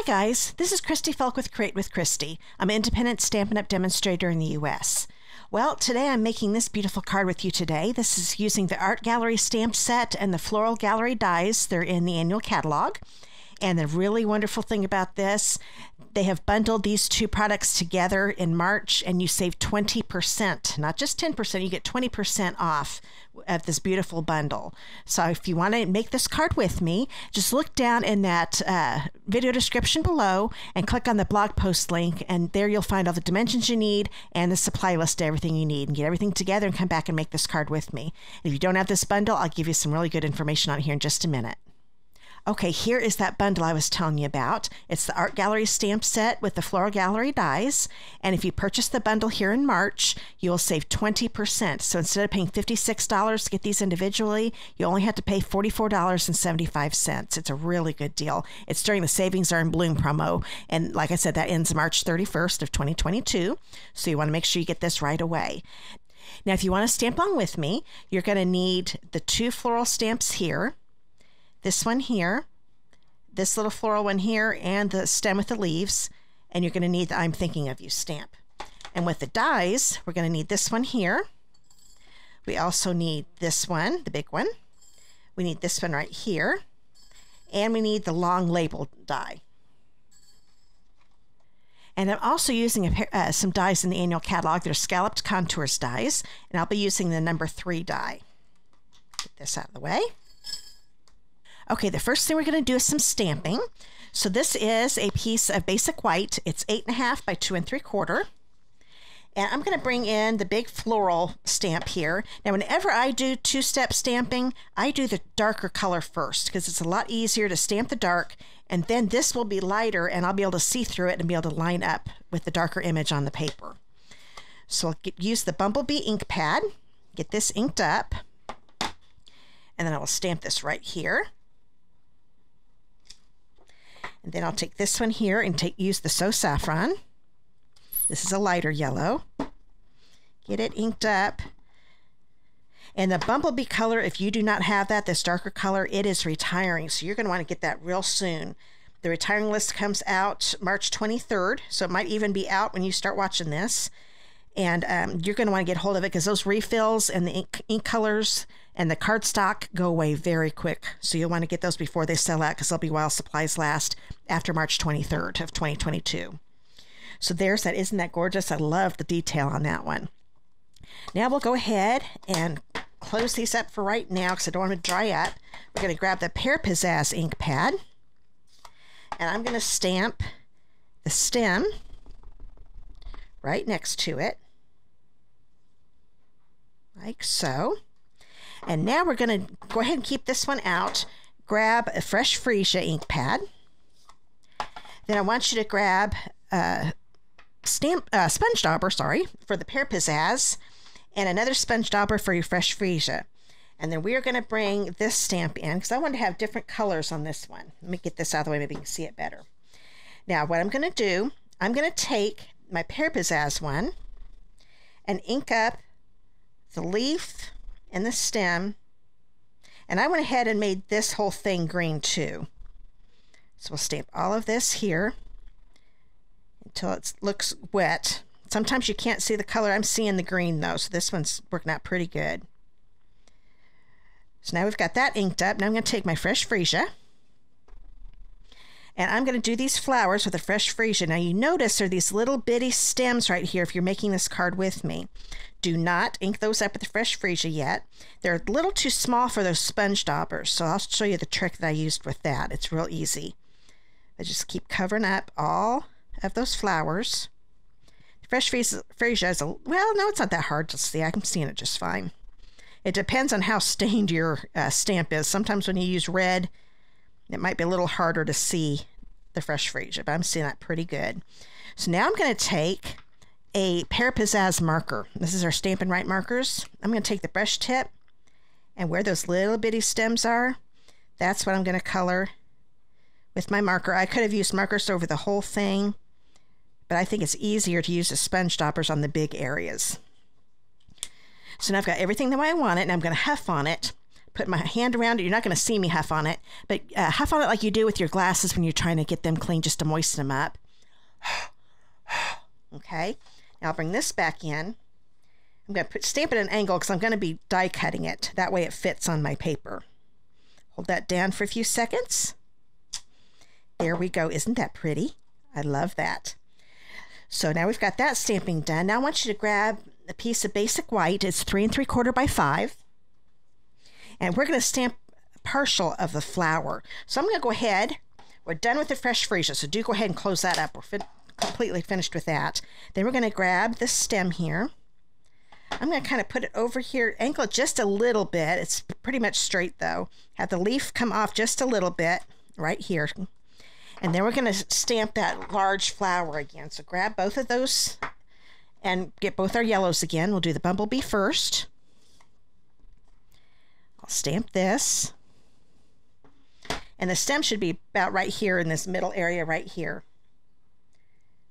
guys, this is Christy Fulk with Create with Christy. I'm an independent Stampin' Up! Demonstrator in the US. Well, today I'm making this beautiful card with you today. This is using the Art Gallery stamp set and the Floral Gallery dies. They're in the annual catalog. And the really wonderful thing about this, they have bundled these two products together in March and you save 20%, not just 10%, you get 20% off of this beautiful bundle. So if you want to make this card with me, just look down in that video description below and click on the blog post link, and there you'll find all the dimensions you need and the supply list of everything you need, and get everything together and come back and make this card with me. If you don't have this bundle, I'll give you some really good information on it here in just a minute. Okay, here is that bundle I was telling you about. It's the Art Gallery stamp set with the Floral Gallery dies. And if you purchase the bundle here in March, you'll save 20%. So instead of paying $56 to get these individually, you only have to pay $44.75. It's a really good deal. It's during the Savings Are in Bloom promo. And like I said, that ends March 31st of 2022. So you want to make sure you get this right away. Now, if you want to stamp along with me, you're going to need the two floral stamps here. This one here, this little floral one here, and the stem with the leaves, and you're going to need the I'm Thinking of You stamp. And with the dies, we're going to need this one here. We also need this one, the big one. We need this one right here, and we need the long label die. And I'm also using some dies in the annual catalog. They're Scalloped Contours dies, and I'll be using the number 3 die. Get this out of the way. Okay, the first thing we're going to do is some stamping. So this is a piece of basic white. It's 8.5 by 2 3/4. And I'm going to bring in the big floral stamp here. Now, whenever I do two-step stamping, I do the darker color first because it's a lot easier to stamp the dark, and then this will be lighter and I'll be able to see through it and be able to line up with the darker image on the paper. So I'll use the Bumblebee ink pad, get this inked up, and then I will stamp this right here. And then I'll take this one here and use the So Saffron. This is a lighter yellow. Get it inked up. And the Bumblebee color, if you do not have that, this darker color, it is retiring. So you're going to want to get that real soon. The retiring list comes out March 23rd. So it might even be out when you start watching this. And you're going to want to get hold of it because those refills and the ink colors and the cardstock go away very quick. So you'll want to get those before they sell out because they'll be while supplies last after March 23rd of 2022. So there's that. Isn't that gorgeous? I love the detail on that one. Now we'll go ahead and close these up for right now because I don't want them to dry up. We're going to grab the Pear Pizzazz ink pad, and I'm going to stamp the stem right next to it, like so. And now we're going to go ahead and keep this one out. Grab a fresh freesia ink pad. Then I want you to grab sponge dauber, for the Pear Pizzazz, and another sponge dauber for your fresh freesia. And then we are going to bring this stamp in because I want to have different colors on this one. Let me get this out of the way, maybe you can see it better. Now what I'm going to do, I'm going to take my Pear Pizzazz one and ink up the leaf and the stem, and I went ahead and made this whole thing green too. So we'll stamp all of this here until it looks wet. Sometimes you can't see the color. I'm seeing the green though, so this one's working out pretty good. So now we've got that inked up. Now I'm going to take my fresh freesia, and I'm going to do these flowers with a fresh freesia. Now you notice there are these little bitty stems right here if you're making this card with me. Do not ink those up with the fresh freesia yet. They're a little too small for those sponge daubers, so I'll show you the trick that I used with that. It's real easy. I just keep covering up all of those flowers. Fresh freesia is well, no, it's not that hard to see. I'm seeing it just fine. It depends on how stained your stamp is. Sometimes when you use red, it might be a little harder to see the fresh freesia, but I'm seeing that pretty good. So now I'm going to take a Pear Pizzazz marker. This is our Stampin' Right markers. I'm going to take the brush tip, and where those little bitty stems are, that's what I'm going to color with my marker. I could have used markers over the whole thing, but I think it's easier to use the sponge daubers on the big areas. So now I've got everything the way I want it, and I'm going to huff on it, put my hand around it. You're not going to see me huff on it, but huff on it like you do with your glasses when you're trying to get them clean, just to moisten them up. Okay, now I'll bring this back in. I'm going to stamp it at an angle because I'm going to be die cutting it. That way it fits on my paper. Hold that down for a few seconds. There we go. Isn't that pretty? I love that. So now we've got that stamping done. Now I want you to grab a piece of basic white. It's 3 3/4 by 5. And we're going to stamp partial of the flower. So I'm going to go ahead. We're done with the fresh freesia, so do go ahead and close that up. We're completely finished with that. Then we're going to grab this stem here. I'm going to kind of put it over here, angle it just a little bit. It's pretty much straight though. Have the leaf come off just a little bit right here. And then we're going to stamp that large flower again. So grab both of those and get both our yellows again. We'll do the bumblebee first. I'll stamp this. And the stem should be about right here in this middle area right here.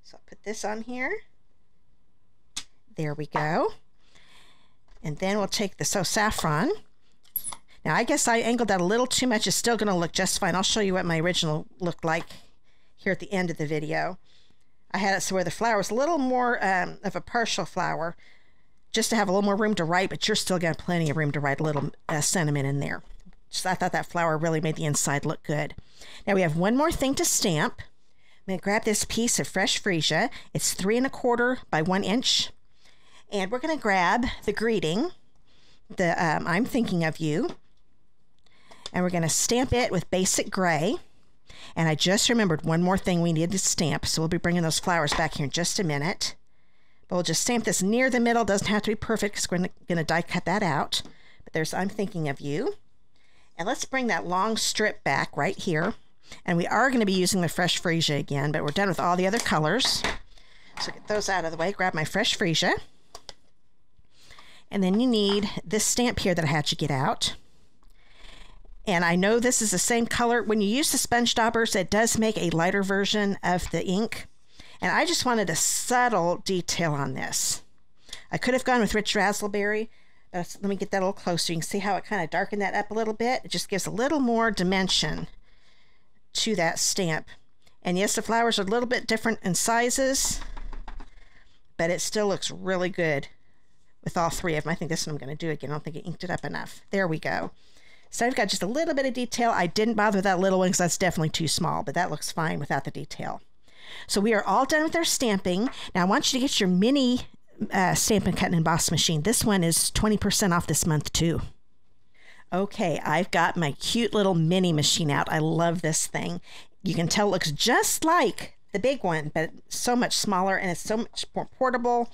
So I'll put this on here. There we go. And then we'll take the saffron. Now I guess I angled that a little too much. It's still going to look just fine. I'll show you what my original looked like here at the end of the video. I had it so where the flower was a little more of a partial flower, just to have a little more room to write, but you're still got plenty of room to write a little sentiment in there. So I thought that flower really made the inside look good. Now we have one more thing to stamp. I'm going to grab this piece of fresh freesia. It's 3 1/4 by 1 inch. And we're going to grab the greeting, the I'm thinking of you, and we're going to stamp it with basic gray. And I just remembered one more thing we need to stamp, so we'll be bringing those flowers back here in just a minute. But we'll just stamp this near the middle. Doesn't have to be perfect because we're going to die cut that out. But there's I'm thinking of you. And let's bring that long strip back right here. And we are going to be using the fresh freesia again, but we're done with all the other colors. So get those out of the way. Grab my fresh freesia. And then you need this stamp here that I had you get out. And I know this is the same color. When you use the sponge daubers, it does make a lighter version of the ink. And I just wanted a subtle detail on this. I could have gone with Rich Razzleberry. Let me get that a little closer. You can see how it kind of darkened that up a little bit. It just gives a little more dimension to that stamp. And yes, the flowers are a little bit different in sizes, but it still looks really good with all 3 of them. I think this is what I'm going to do again. I don't think it inked it up enough. There we go. So I've got just a little bit of detail. I didn't bother with that little one because that's definitely too small, but that looks fine without the detail. So we are all done with our stamping. Now I want you to get your mini Stampin' Cut and Emboss machine. This one is 20% off this month too. Okay, I've got my cute little mini machine out. I love this thing. You can tell it looks just like the big one, but so much smaller and it's so much more portable.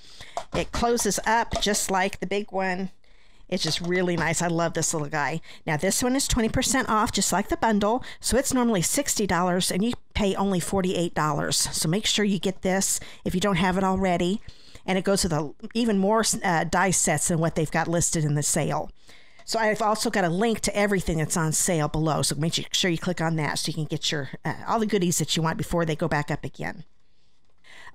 It closes up just like the big one. It's just really nice. I love this little guy. Now this one is 20% off, just like the bundle. So it's normally $60 and you pay only $48. So make sure you get this if you don't have it already. And it goes with even more die sets than what they've got listed in the sale. So I've also got a link to everything that's on sale below. So make sure you click on that so you can get your all the goodies that you want before they go back up again.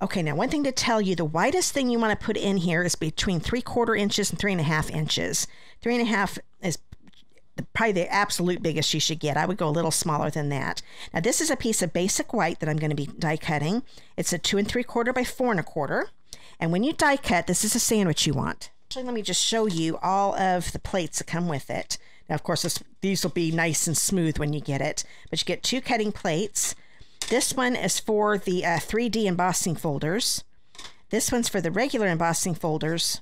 Okay, now one thing to tell you, the widest thing you want to put in here is between 3/4 inches and 3.5 inches. 3.5 is probably the absolute biggest you should get. I would go a little smaller than that. Now this is a piece of basic white that I'm going to be die cutting. It's a 2 3/4 by 4 1/4. And when you die cut, this is a sandwich you want. Actually, let me just show you all of the plates that come with it. Now, of course, these will be nice and smooth when you get it, but you get 2 cutting plates. This one is for the 3D embossing folders. This one's for the regular embossing folders.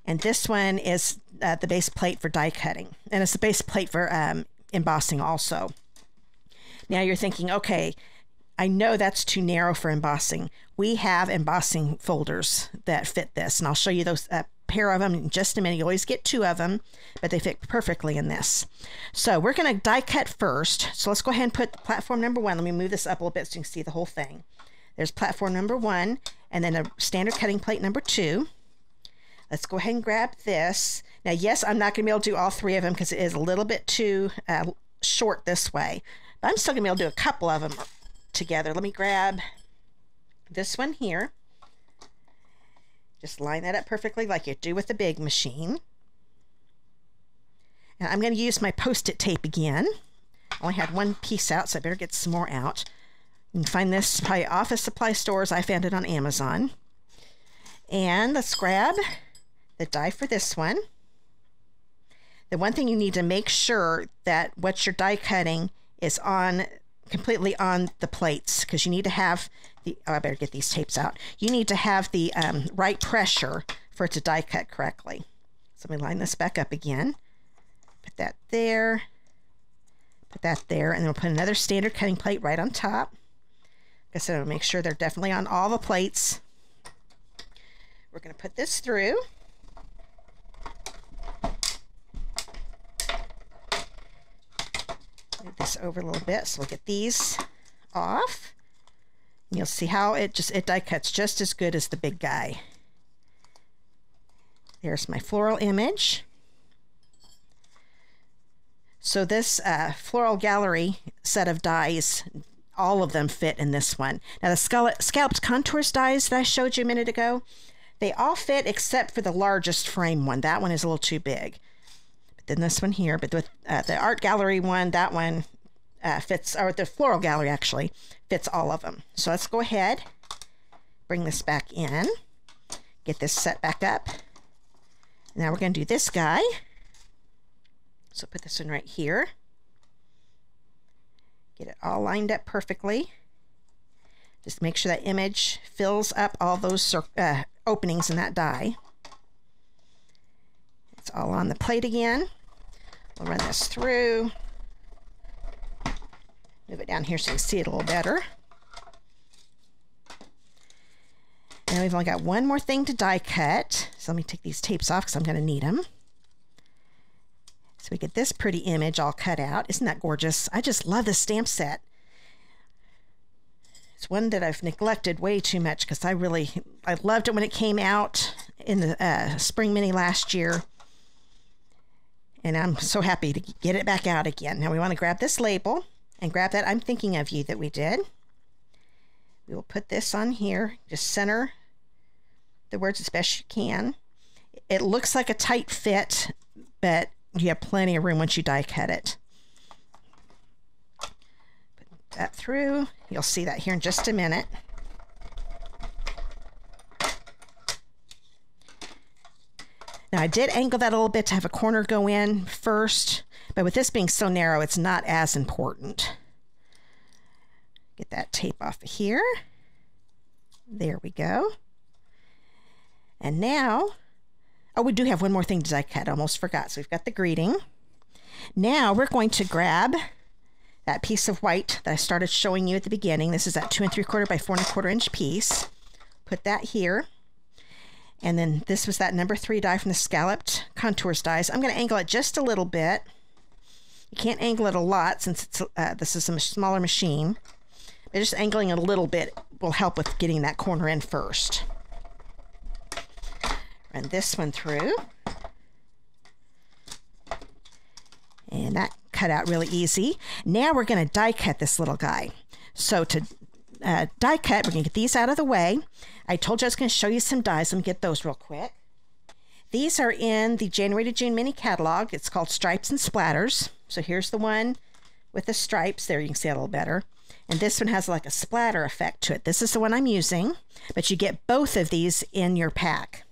And this one is the base plate for die cutting. And it's the base plate for embossing also. Now you're thinking, okay, I know that's too narrow for embossing. We have embossing folders that fit this, and I'll show you those pair of them in just a minute. You always get 2 of them, but they fit perfectly in this. So we're going to die cut first. So let's go ahead and put platform number 1. Let me move this up a little bit so you can see the whole thing. There's platform number 1, and then a standard cutting plate number 2. Let's go ahead and grab this. Now, yes, I'm not going to be able to do all 3 of them because it is a little bit too short this way, but I'm still going to be able to do a couple of them together. Let me grab this one here. Just line that up perfectly like you do with the big machine. And I'm going to use my Post-it tape again. I only had one piece out, so I better get some more out. You can find this probably office supply stores. I found it on Amazon. And let's grab the die for this one. The one thing you need to make sure that what you're die cutting is completely on the plates, because you need to have the, oh, I better get these tapes out. You need to have the right pressure for it to die cut correctly. So let me line this back up again. Put that there, put that there, and then we'll put another standard cutting plate right on top. Like I said, I'll make sure they're definitely on all the plates. We're going to put this through. Move this over a little bit, so we'll get these off. And you'll see how it die cuts just as good as the big guy. There's my floral image. So this Floral Gallery set of dies, all of them fit in this one. Now the Scalloped Contours dies that I showed you a minute ago, they all fit except for the largest frame one. That one is a little too big. But then this one here, but with the Art Gallery one, that one fits, or the Floral Gallery actually, fits all of them. So let's go ahead, bring this back in, get this set back up. Now we're going to do this guy. So put this one right here. Get it all lined up perfectly. Just make sure that image fills up all those openings in that die. It's all on the plate again. We'll run this through. Move it down here so you can see it a little better. And we've only got one more thing to die cut. So let me take these tapes off because I'm going to need them. So we get this pretty image all cut out. Isn't that gorgeous? I just love this stamp set. It's one that I've neglected way too much because I loved it when it came out in the Spring Mini last year. And I'm so happy to get it back out again. Now we want to grab this label and grab that I'm Thinking of You that we did. We will put this on here. Just center the words as best you can. It looks like a tight fit, but you have plenty of room once you die cut it. Put that through. You'll see that here in just a minute. Now I did angle that a little bit to have a corner go in first, but with this being so narrow, it's not as important. Get that tape off of here. There we go. And now, oh, we do have one more thing to die cut. I almost forgot. So we've got the greeting. Now we're going to grab that piece of white that I started showing you at the beginning. This is that 2 3/4 by 4 1/4 inch piece. Put that here. And then this was that number 3 die from the Scalloped Contours dies. I'm going to angle it just a little bit. You can't angle it a lot since it's, this is a smaller machine. But just angling it a little bit will help with getting that corner in first. Run this one through. And that cut out really easy. Now we're going to die cut this little guy. So to die cut, we're going to get these out of the way. I told you I was going to show you some dies. Let me get those real quick. These are in the January to June mini catalog. It's called Stripes and Splatters. So here's the one with the stripes. There you can see it a little better. And this one has like a splatter effect to it. This is the one I'm using, but you get both of these in your pack.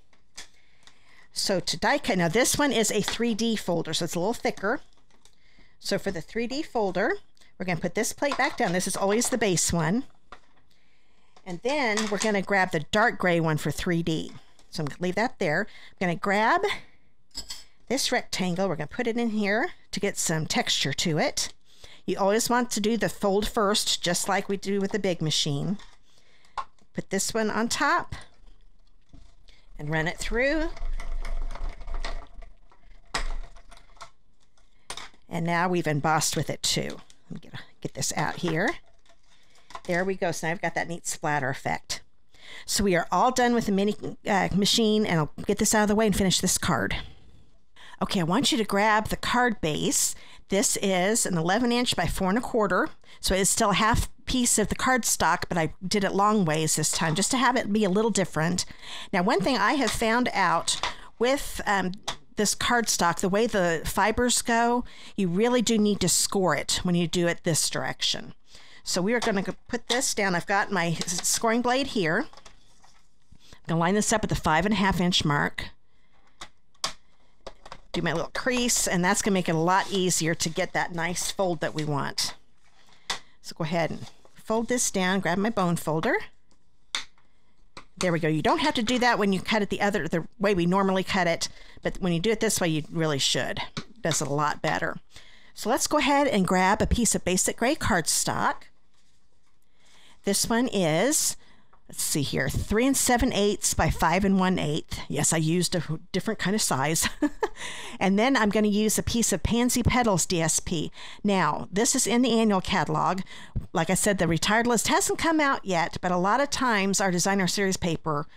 So to die cut, now this one is a 3D folder, so it's a little thicker. So for the 3D folder, we're going to put this plate back down. This is always the base one. And then we're going to grab the dark gray one for 3D. So I'm going to leave that there. I'm going to grab this rectangle. We're going to put it in here to get some texture to it. You always want to do the fold first, just like we do with the big machine. Put this one on top and run it through. And now we've embossed with it too. Let me get this out here. There we go. So now I've got that neat splatter effect. So we are all done with the mini machine, and I'll get this out of the way and finish this card. Okay, I want you to grab the card base. This is an 11-inch by 4 1/4. So it's still a half piece of the cardstock, but I did it long ways this time just to have it be a little different. Now, one thing I have found out with this cardstock, the way the fibers go, you really do need to score it when you do it this direction. So we are going to put this down. I've got my scoring blade here. I'm going to line this up at the 5.5 inch mark. Do my little crease, and that's going to make it a lot easier to get that nice fold that we want. So go ahead and fold this down, grab my bone folder. There we go. You don't have to do that when you cut it the way we normally cut it, but when you do it this way, you really should. It does it a lot better. So let's go ahead and grab a piece of basic gray cardstock. This one is, let's see here, 3 7/8 by 5 1/8. Yes, I used a different kind of size. And then I'm going to use a piece of Pansy Petals DSP. Now, this is in the annual catalog. Like I said, the retired list hasn't come out yet, but a lot of times our designer series paper,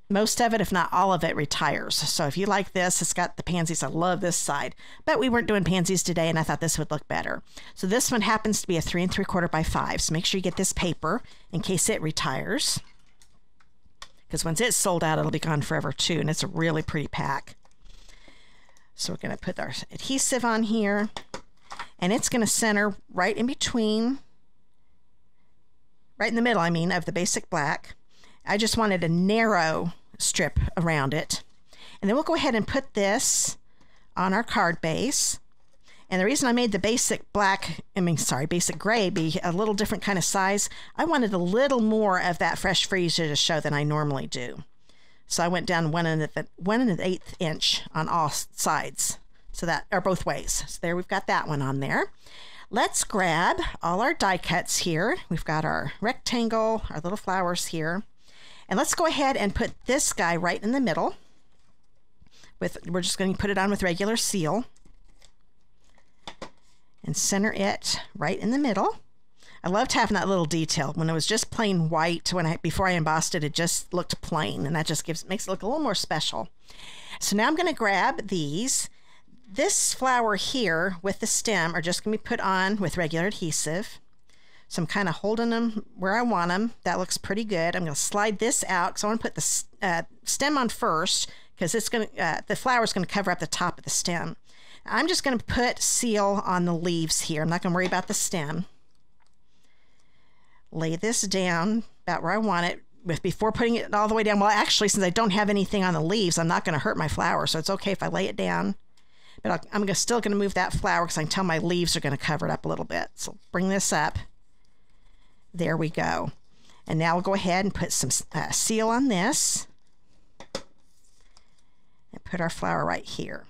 most of it, if not all of it, retires. So if you like this, it's got the pansies. I love this side, but we weren't doing pansies today, and I thought this would look better. So this one happens to be a 3 3/4 by 5. So make sure you get this paper in case it retires, because once it's sold out, it'll be gone forever too, and it's a really pretty pack. So we're going to put our adhesive on here, and it's going to center right in between, right in the middle, I mean, of the basic black. I just wanted a narrow strip around it. And then we'll go ahead and put this on our card base. And the reason I made the basic gray be a little different kind of size, I wanted a little more of that fresh freezer to show than I normally do. So I went down 1 1/8 inch on all sides, so that, or both ways. So there, we've got that one on there. Let's grab all our die cuts here. We've got our rectangle, our little flowers here. And let's go ahead and put this guy right in the middle. We're just going to put it on with regular seal and center it right in the middle. I loved having that little detail. When it was just plain white, before I embossed it, it just looked plain, and that just makes it look a little more special. So now I'm going to grab these. This flower here with the stem are just going to be put on with regular adhesive. So I'm kind of holding them where I want them. That looks pretty good. I'm going to slide this out because I want to put the stem on first, because the flower is going to cover up the top of the stem. I'm just going to put seal on the leaves here. I'm not going to worry about the stem. Lay this down about where I want it before putting it all the way down. Well, actually, since I don't have anything on the leaves, I'm not going to hurt my flower, so it's okay if I lay it down. But I'm still going to move that flower because I can tell my leaves are going to cover it up a little bit. So bring this up. There we go. And now we'll go ahead and put some seal on this and put our flower right here.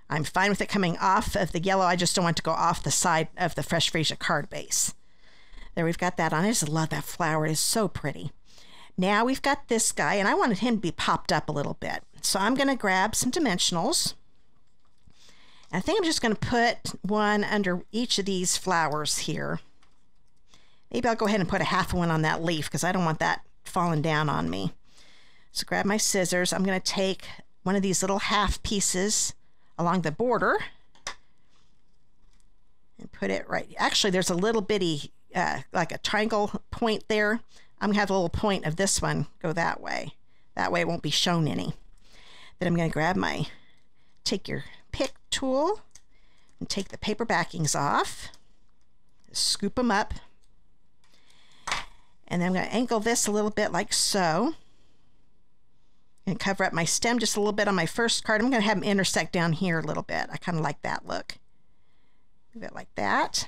I'm fine with it coming off of the yellow. I just don't want it to go off the side of the Fresh Freesia card base. There, we've got that on. I just love that flower. It is so pretty. Now we've got this guy, and I wanted him to be popped up a little bit. So I'm going to grab some dimensionals. And I think I'm just going to put one under each of these flowers here. Maybe I'll go ahead and put a half one on that leaf because I don't want that falling down on me. So grab my scissors. I'm going to take one of these little half pieces along the border and put it right. Actually, there's a little bitty, like a triangle point there. I'm going to have a little point of this one go that way. That way it won't be shown any. Then I'm going to grab take your pick tool and take the paper backings off. Scoop them up. And then I'm going to angle this a little bit like so. And cover up my stem just a little bit on my first card. I'm going to have them intersect down here a little bit. I kind of like that look. Move it like that.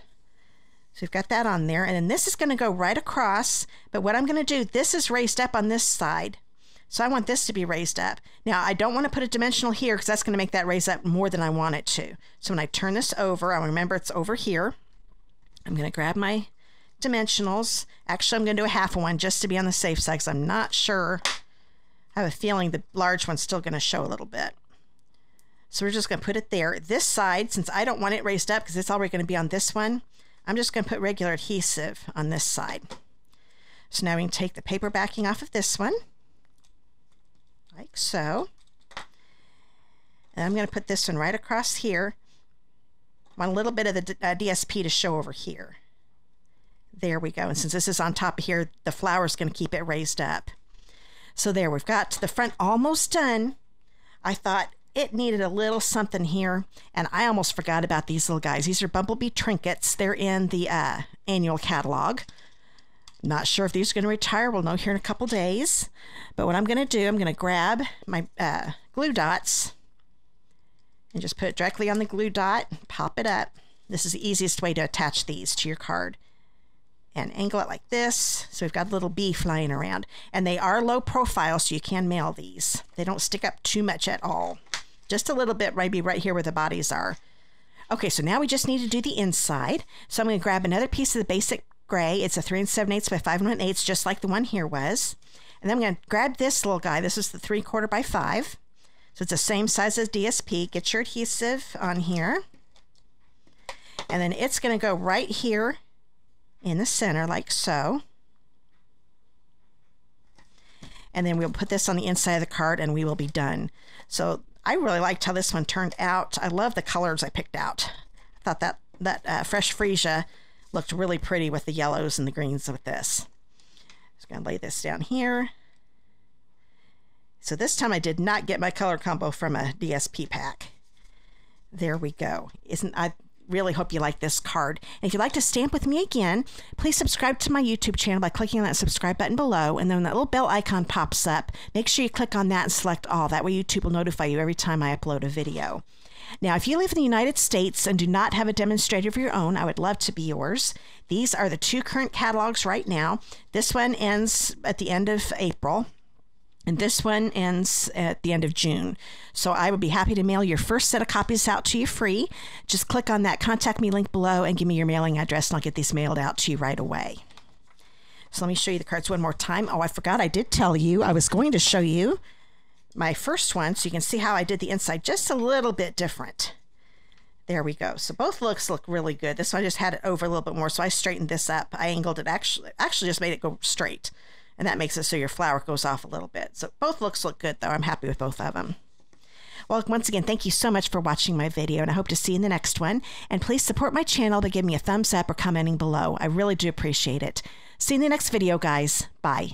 So we've got that on there. And then this is going to go right across. But what I'm going to do, this is raised up on this side. So I want this to be raised up. Now, I don't want to put a dimensional here because that's going to make that raise up more than I want it to. So when I turn this over, I'll remember it's over here. I'm going to grab my dimensionals. Actually, I'm going to do a half one just to be on the safe side because I'm not sure. I have a feeling the large one's still going to show a little bit. So we're just going to put it there. This side, since I don't want it raised up because it's already going to be on this one, I'm just going to put regular adhesive on this side. So now we can take the paper backing off of this one, like so. And I'm going to put this one right across here. I want a little bit of the DSP to show over here. There we go. And since this is on top of here, the flower is going to keep it raised up. So there, we've got the front almost done. I thought it needed a little something here, and I almost forgot about these little guys. These are Bumblebee Trinkets. They're in the annual catalog. Not sure if these are going to retire. We'll know here in a couple days. But what I'm going to do, I'm going to grab my glue dots and just put it directly on the glue dot, pop it up. This is the easiest way to attach these to your card. And angle it like this, so we've got a little bee flying around. And they are low profile, so you can mail these. They don't stick up too much at all. Just a little bit, maybe right here where the bodies are. Okay, so now we just need to do the inside. So I'm going to grab another piece of the basic gray. It's a 3 7/8 by 5 1/8, just like the one here was. And then I'm going to grab this little guy. This is the 3/4 by 5. So it's the same size as DSP. Get your adhesive on here. And then it's going to go right here in the center, like so. And then we'll put this on the inside of the card and we will be done. So I really liked how this one turned out. I love the colors I picked out. I thought that fresh freesia looked really pretty with the yellows and the greens with this. Just going to lay this down here. So this time I did not get my color combo from a DSP pack. There we go. I really hope you like this card. And if you'd like to stamp with me again, please subscribe to my YouTube channel by clicking on that subscribe button below, and then when that little bell icon pops up, make sure you click on that and select all. That way YouTube will notify you every time I upload a video. Now, if you live in the United States and do not have a demonstrator of your own, I would love to be yours. These are the 2 current catalogs right now. This one ends at the end of April. And this one ends at the end of June. So I would be happy to mail your first set of copies out to you free. Just click on that contact me link below and give me your mailing address and I'll get these mailed out to you right away. So let me show you the cards one more time. Oh, I forgot I did tell you I was going to show you my first one so you can see how I did the inside just a little bit different. There we go. So both looks look really good. This one I just had it over a little bit more, so I straightened this up. I angled it, actually just made it go straight. And that makes it so your flower goes off a little bit. So both looks look good, though. I'm happy with both of them. Well, once again, thank you so much for watching my video, and I hope to see you in the next one. And please support my channel by giving me a thumbs up or commenting below. I really do appreciate it. See you in the next video, guys. Bye.